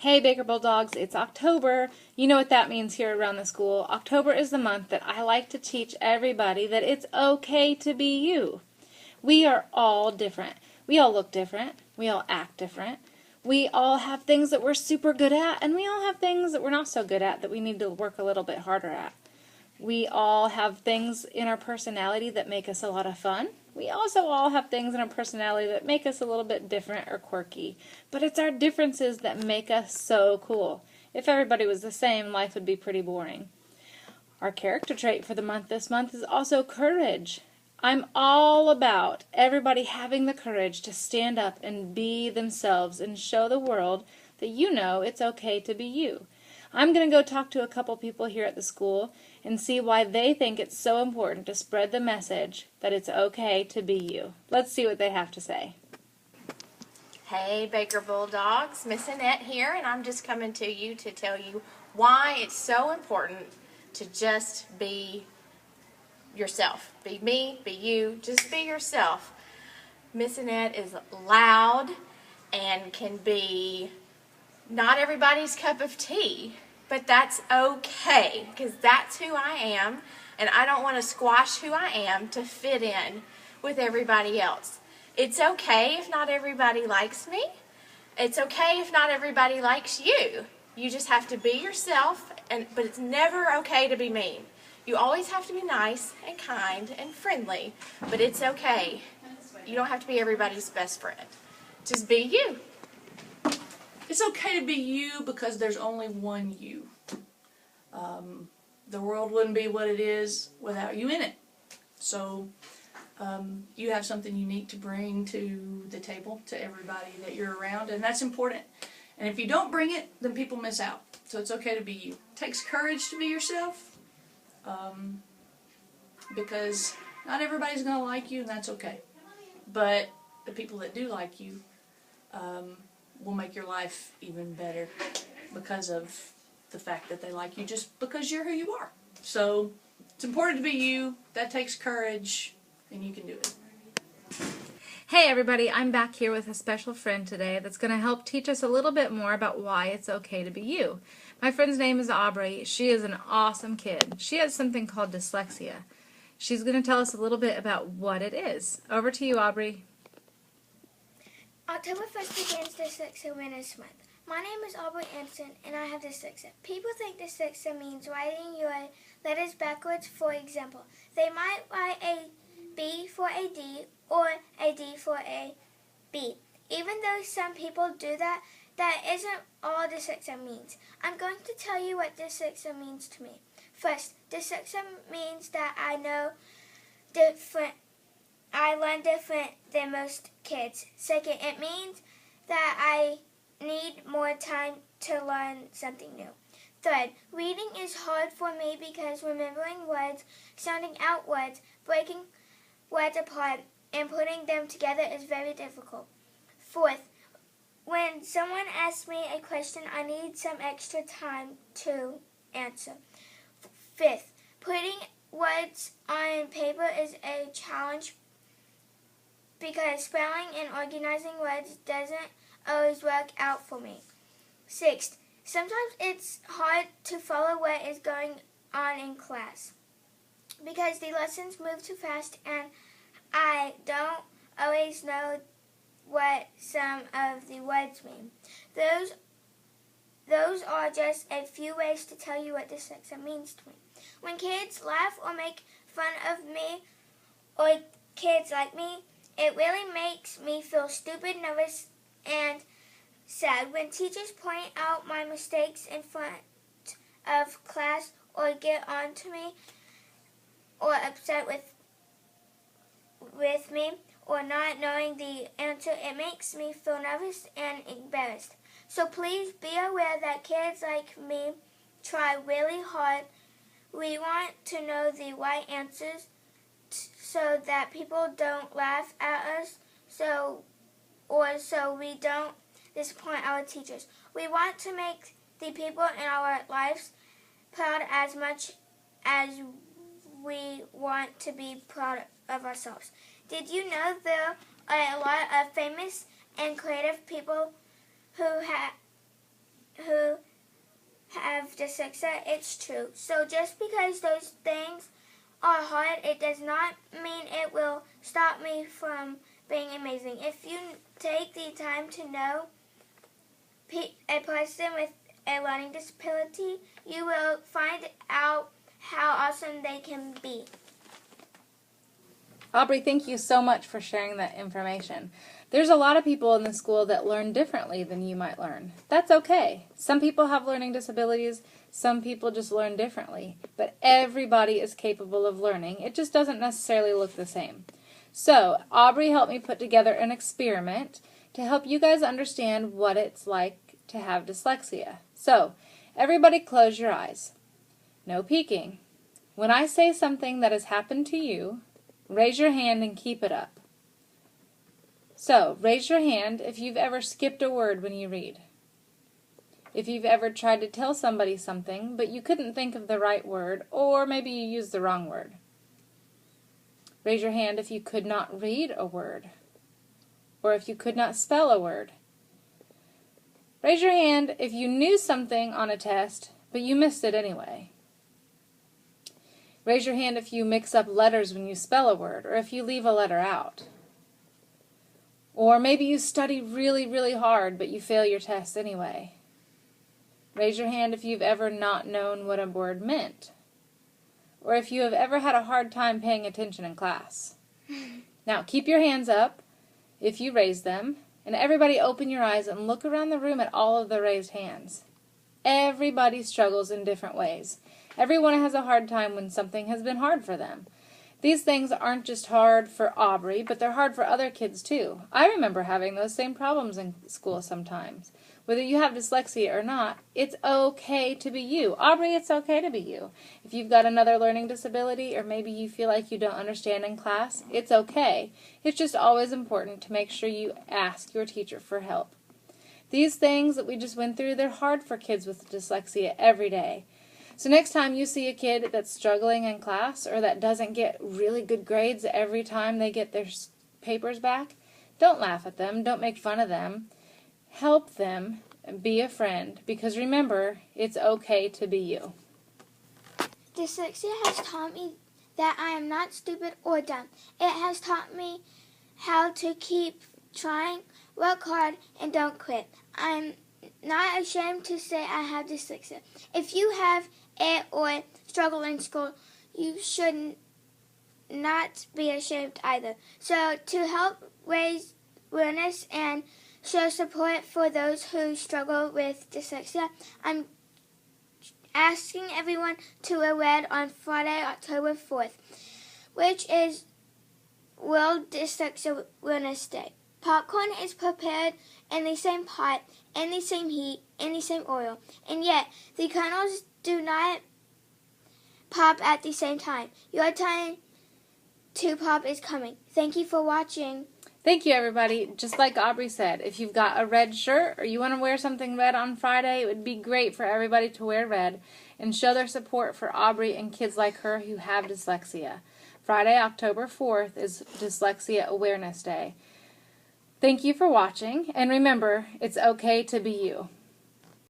Hey Baker Bulldogs, it's October. You know what that means here around the school. October is the month that I like to teach everybody that it's okay to be you. We are all different. We all look different. We all act different. We all have things that we're super good at, and we all have things that we're not so good at that we need to work a little bit harder at. We all have things in our personality that make us a lot of fun. We also all have things in our personality that make us a little bit different or quirky. But it's our differences that make us so cool. If everybody was the same, life would be pretty boring. Our character trait for the month this month is also courage. I'm all about everybody having the courage to stand up and be themselves and show the world that you know it's okay to be you. I'm going to go talk to a couple people here at the school and see why they think it's so important to spread the message that it's okay to be you. Let's see what they have to say. Hey Baker Bulldogs, Miss Annette here, and I'm just coming to you to tell you why it's so important to just be yourself. Be me, be you, just be yourself. Miss Annette is loud and can be not everybody's cup of tea, but that's okay because that's who I am, and I don't want to squash who I am to fit in with everybody else. It's okay if not everybody likes me. It's okay if not everybody likes you. You just have to be yourself, but it's never okay to be mean. You always have to be nice and kind and friendly, but it's okay. You don't have to be everybody's best friend. Just be you. It's okay to be you because there's only one you. The world wouldn't be what it is without you in it. So you have something unique to bring to the table, to everybody that you're around, and that's important. And if you don't bring it, then people miss out. So it's okay to be you. It takes courage to be yourself because not everybody's going to like you, and that's okay. But the people that do like you will make your life even better because of the fact that they like you just because you're who you are. So it's important to be you. That takes courage, and you can do it. Hey everybody, I'm back here with a special friend today that's going to help teach us a little bit more about why it's okay to be you. My friend's name is Aubrey. She is an awesome kid. She has something called dyslexia. She's going to tell us a little bit about what it is. Over to you, Aubrey. October 1st begins Dyslexia Awareness Month. My name is Aubrey Anderson, and I have dyslexia. People think dyslexia means writing your letters backwards. For example, they might write a B for a D or a D for a B. Even though some people do that, that isn't all dyslexia means. I'm going to tell you what dyslexia means to me. First, dyslexia means that I learn different than most kids. Second, it means that I need more time to learn something new. Third, reading is hard for me because remembering words, sounding out words, breaking words apart, and putting them together is very difficult. Fourth, when someone asks me a question, I need some extra time to answer. Fifth, putting words on paper is a challenge because spelling and organizing words doesn't always work out for me. Sixth, sometimes it's hard to follow what is going on in class because the lessons move too fast and I don't always know what some of the words mean. Those are just a few ways to tell you what dyslexia means to me. When kids laugh or make fun of me or kids like me, it really makes me feel stupid, nervous, and sad. When teachers point out my mistakes in front of class or get on to me or upset with me or not knowing the answer, it makes me feel nervous and embarrassed. So please be aware that kids like me try really hard. We want to know the right answers so that people don't laugh at us so we don't disappoint our teachers. We want to make the people in our lives proud as much as we want to be proud of ourselves. Did you know there are a lot of famous and creative people who who have dyslexia, it's true. So just because those things are hard, it does not mean it will stop me from being amazing. If you take the time to know a person with a learning disability, you will find out how awesome they can be. Aubrey, thank you so much for sharing that information. There's a lot of people in the school that learn differently than you might learn. That's okay. Some people have learning disabilities, some people just learn differently. But everybody is capable of learning. It just doesn't necessarily look the same. So, Aubrey helped me put together an experiment to help you guys understand what it's like to have dyslexia. So, everybody close your eyes. No peeking. When I say something that has happened to you, raise your hand and keep it up. So, raise your hand if you've ever skipped a word when you read. If you've ever tried to tell somebody something, but you couldn't think of the right word, or maybe you used the wrong word. Raise your hand if you could not read a word, or if you could not spell a word. Raise your hand if you knew something on a test, but you missed it anyway. Raise your hand if you mix up letters when you spell a word, or if you leave a letter out. Or maybe you study really, really hard, but you fail your test anyway. Raise your hand if you've ever not known what a word meant, or if you have ever had a hard time paying attention in class. Now, keep your hands up if you raise them, and everybody open your eyes and look around the room at all of the raised hands. Everybody struggles in different ways. Everyone has a hard time when something has been hard for them. These things aren't just hard for Aubrey, but they're hard for other kids too. I remember having those same problems in school sometimes. Whether you have dyslexia or not, it's okay to be you. Aubrey, it's okay to be you. If you've got another learning disability, or maybe you feel like you don't understand in class, it's okay. It's just always important to make sure you ask your teacher for help. These things that we just went through, they're hard for kids with dyslexia every day. So next time you see a kid that's struggling in class, or that doesn't get really good grades every time they get their papers back, don't laugh at them, don't make fun of them. Help them, be a friend, because remember, it's okay to be you. Dyslexia has taught me that I am not stupid or dumb. It has taught me how to keep trying, work hard, and don't quit. I'm not ashamed to say I have dyslexia. If you have it or struggle in school, you should not be ashamed either. So to help raise awareness and show support for those who struggle with dyslexia, I'm asking everyone to wear red on Friday, October 4th, which is World Dyslexia Awareness Day. Popcorn is prepared in the same pot, in the same heat, in the same oil, and yet the kernels do not pop at the same time. Your time to pop is coming. Thank you for watching. Thank you, everybody. Just like Aubrey said, if you've got a red shirt or you want to wear something red on Friday, it would be great for everybody to wear red and show their support for Aubrey and kids like her who have dyslexia. Friday, October 4th is Dyslexia Awareness Day. Thank you for watching, and remember, it's okay to be you.